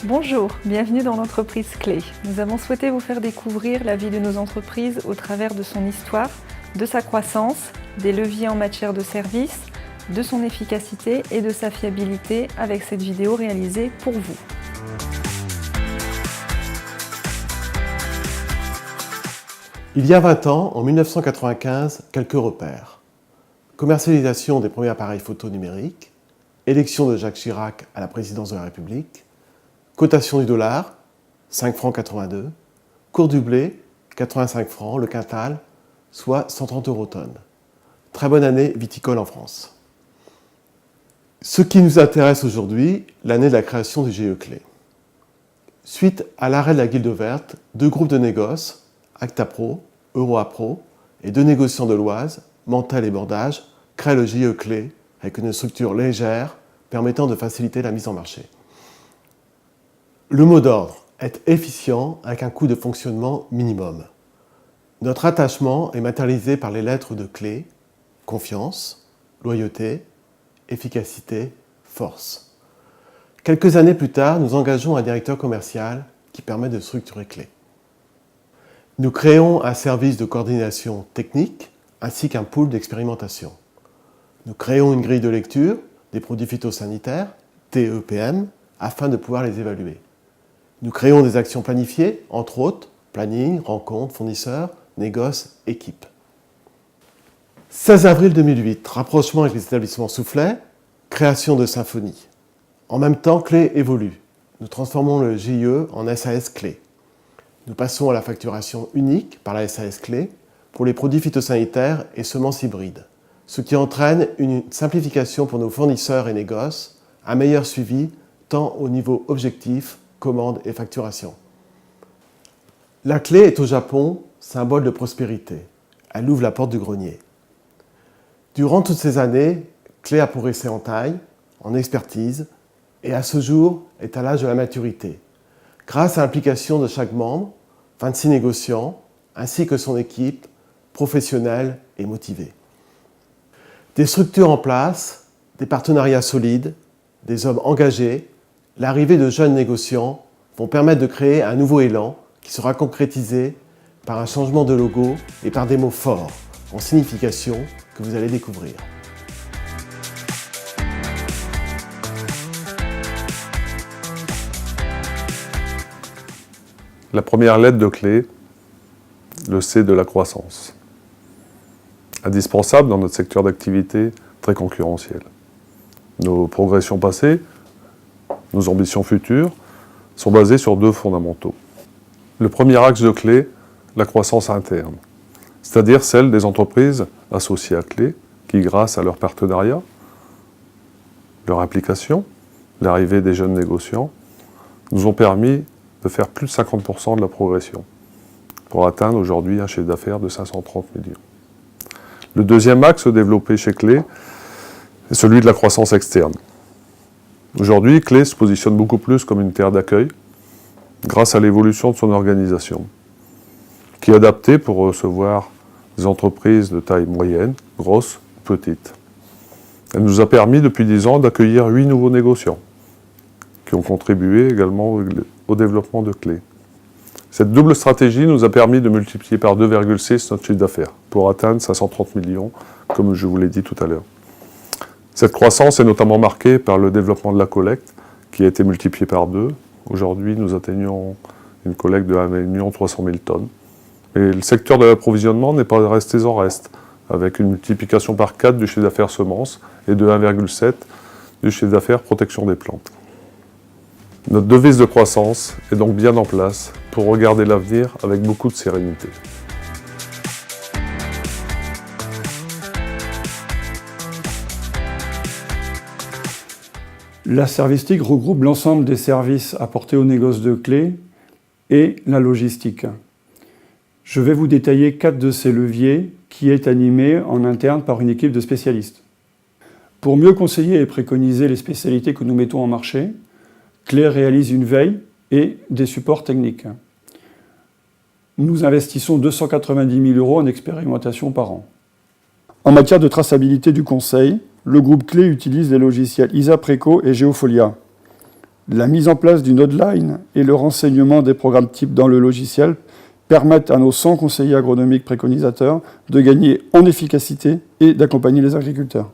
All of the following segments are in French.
Bonjour, bienvenue dans l'entreprise Clé. Nous avons souhaité vous faire découvrir la vie de nos entreprises au travers de son histoire, de sa croissance, des leviers en matière de services, de son efficacité et de sa fiabilité avec cette vidéo réalisée pour vous. Il y a 20 ans, en 1995, quelques repères. Commercialisation des premiers appareils photo numériques, élection de Jacques Chirac à la présidence de la République, cotation du dollar, 5 francs 82, cours du blé, 85 francs, le quintal, soit 130 € tonne. Très bonne année viticole en France. Ce qui nous intéresse aujourd'hui, l'année de la création du GE Clé. Suite à l'arrêt de la Guilde verte, deux groupes de négoce, Actapro, EuroApro et deux négociants de l'Oise, Mantel et Bordage, créent le GE Clé avec une structure légère permettant de faciliter la mise en marché. Le mot d'ordre, être efficient avec un coût de fonctionnement minimum. Notre attachement est matérialisé par les lettres de clé, confiance, loyauté, efficacité, force. Quelques années plus tard, nous engageons un directeur commercial qui permet de structurer Clé. Nous créons un service de coordination technique ainsi qu'un pool d'expérimentation. Nous créons une grille de lecture des produits phytosanitaires, TEPM, afin de pouvoir les évaluer. Nous créons des actions planifiées, entre autres, planning, rencontres, fournisseurs, négoces, équipes. 16 avril 2008, rapprochement avec les établissements Soufflet, création de Symphonie. En même temps, Clé évolue. Nous transformons le GIE en SAS Clé. Nous passons à la facturation unique par la SAS Clé pour les produits phytosanitaires et semences hybrides, ce qui entraîne une simplification pour nos fournisseurs et négoces, un meilleur suivi tant au niveau objectif, commande et facturation. La Clé est au Japon, symbole de prospérité. Elle ouvre la porte du grenier. Durant toutes ces années, Clé a progressé en taille, en expertise, et à ce jour est à l'âge de la maturité, grâce à l'implication de chaque membre, 26 négociants, ainsi que son équipe, professionnelle et motivée. Des structures en place, des partenariats solides, des hommes engagés, l'arrivée de jeunes négociants vont permettre de créer un nouveau élan qui sera concrétisé par un changement de logo et par des mots forts, en signification, que vous allez découvrir. La première lettre de Clé, le C de la croissance. Indispensable dans notre secteur d'activité très concurrentiel. Nos progressions passées, nos ambitions futures, sont basées sur deux fondamentaux. Le premier axe de Clé, la croissance interne, c'est-à-dire celle des entreprises associées à Clé, qui grâce à leur partenariat, leur implication, l'arrivée des jeunes négociants, nous ont permis de faire plus de 50% de la progression, pour atteindre aujourd'hui un chiffre d'affaires de 530 millions. Le deuxième axe développé chez Clé est celui de la croissance externe. Aujourd'hui, Clé se positionne beaucoup plus comme une terre d'accueil, grâce à l'évolution de son organisation, qui est adaptée pour recevoir des entreprises de taille moyenne, grosse, petite. Elle nous a permis depuis 10 ans d'accueillir 8 nouveaux négociants, qui ont contribué également au développement de Clé. Cette double stratégie nous a permis de multiplier par 2,6 notre chiffre d'affaires, pour atteindre 530 millions, comme je vous l'ai dit tout à l'heure. Cette croissance est notamment marquée par le développement de la collecte, qui a été multiplié par 2. Aujourd'hui, nous atteignons une collecte de 1 300 000 tonnes. Et le secteur de l'approvisionnement n'est pas resté en reste, avec une multiplication par 4 du chiffre d'affaires semences et de 1,7 du chiffre d'affaires protection des plantes. Notre devise de croissance est donc bien en place pour regarder l'avenir avec beaucoup de sérénité. La Service-TIC regroupe l'ensemble des services apportés aux négoces de Clé et la logistique. Je vais vous détailler 4 de ces leviers qui est animé en interne par une équipe de spécialistes. Pour mieux conseiller et préconiser les spécialités que nous mettons en marché, Clé réalise une veille et des supports techniques. Nous investissons 290 000 € en expérimentation par an. En matière de traçabilité du conseil, le groupe Clé utilise les logiciels ISAPRECO et Geofolia. La mise en place d'une hotline et le renseignement des programmes types dans le logiciel permettent à nos 100 conseillers agronomiques préconisateurs de gagner en efficacité et d'accompagner les agriculteurs.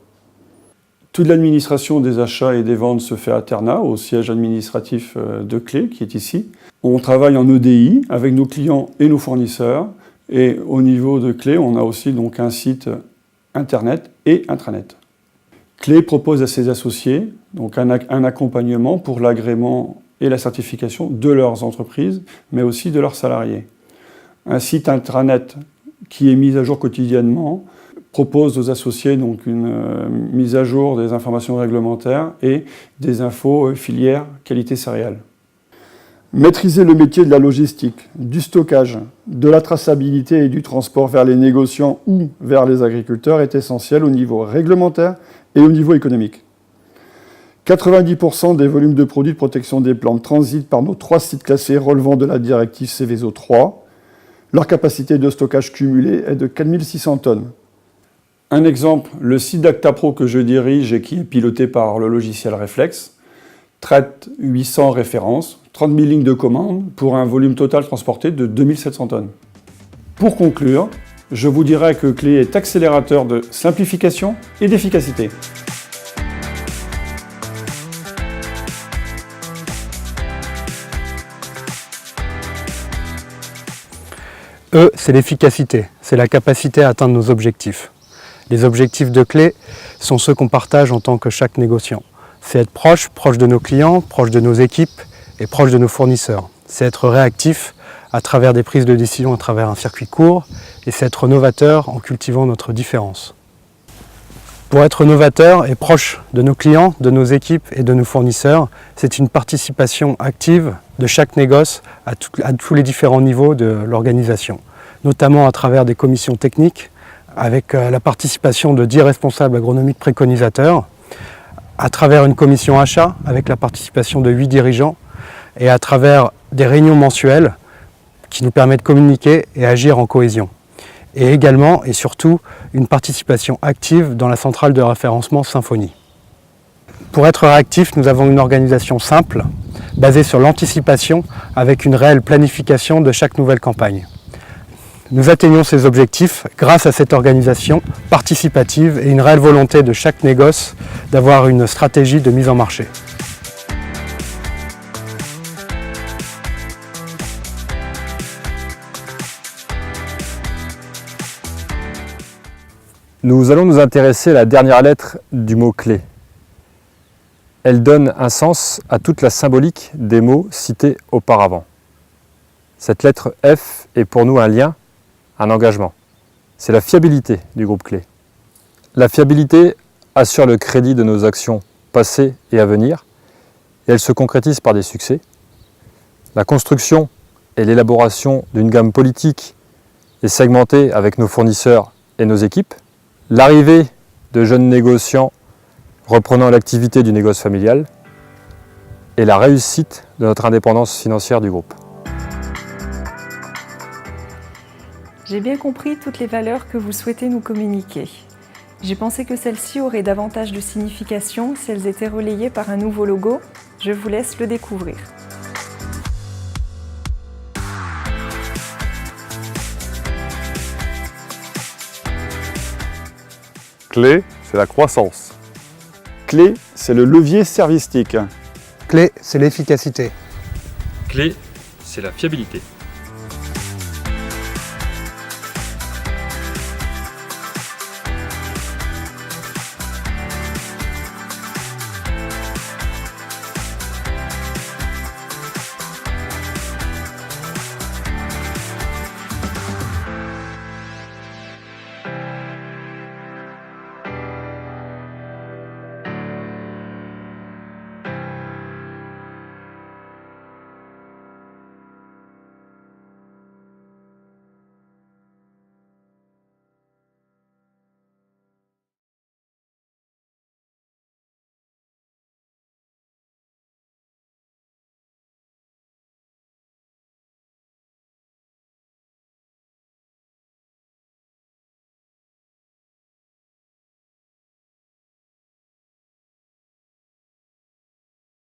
Toute l'administration des achats et des ventes se fait à Ternat, au siège administratif de Clé, qui est ici. On travaille en EDI avec nos clients et nos fournisseurs. Et au niveau de Clé, on a aussi donc un site internet et intranet. Clé propose à ses associés donc un accompagnement pour l'agrément et la certification de leurs entreprises, mais aussi de leurs salariés. Un site intranet qui est mis à jour quotidiennement propose aux associés donc une mise à jour des informations réglementaires et des infos filières qualité céréales. Maîtriser le métier de la logistique, du stockage, de la traçabilité et du transport vers les négociants ou vers les agriculteurs est essentiel au niveau réglementaire et au niveau économique. 90% des volumes de produits de protection des plantes transitent par nos 3 sites classés relevant de la directive Seveso 3. Leur capacité de stockage cumulée est de 4600 tonnes. Un exemple, le site d'Actapro que je dirige et qui est piloté par le logiciel Reflex traite 800 références, 30 000 lignes de commande pour un volume total transporté de 2700 tonnes. Pour conclure, je vous dirais que Clé est accélérateur de simplification et d'efficacité. E, c'est l'efficacité, c'est la capacité à atteindre nos objectifs. Les objectifs de Clé sont ceux qu'on partage en tant que chaque négociant. C'est être proche de nos clients, proche de nos équipes et proche de nos fournisseurs. C'est être réactif à travers des prises de décision à travers un circuit court et c'est être novateur en cultivant notre différence. Pour être novateur et proche de nos clients, de nos équipes et de nos fournisseurs, c'est une participation active de chaque négoce à tous les différents niveaux de l'organisation, notamment à travers des commissions techniques, avec la participation de 10 responsables agronomiques préconisateurs, à travers une commission achat, avec la participation de 8 dirigeants, et à travers des réunions mensuelles qui nous permettent de communiquer et agir en cohésion. Et également, et surtout, une participation active dans la centrale de référencement Symphony. Pour être réactif, nous avons une organisation simple, basée sur l'anticipation, avec une réelle planification de chaque nouvelle campagne. Nous atteignons ces objectifs grâce à cette organisation participative et une réelle volonté de chaque négoce d'avoir une stratégie de mise en marché. Nous allons nous intéresser à la dernière lettre du mot clé. Elle donne un sens à toute la symbolique des mots cités auparavant. Cette lettre F est pour nous un lien, un engagement. C'est la fiabilité du groupe Clé. La fiabilité assure le crédit de nos actions passées et à venir, et elle se concrétise par des succès. La construction et l'élaboration d'une gamme politique est segmentée avec nos fournisseurs et nos équipes. L'arrivée de jeunes négociants reprenant l'activité du négoce familial et la réussite de notre indépendance financière du groupe. J'ai bien compris toutes les valeurs que vous souhaitez nous communiquer. J'ai pensé que celles-ci auraient davantage de signification si elles étaient relayées par un nouveau logo. Je vous laisse le découvrir. Clé, c'est la croissance. Clé, c'est le levier servistique. Clé, c'est l'efficacité. Clé, c'est la fiabilité.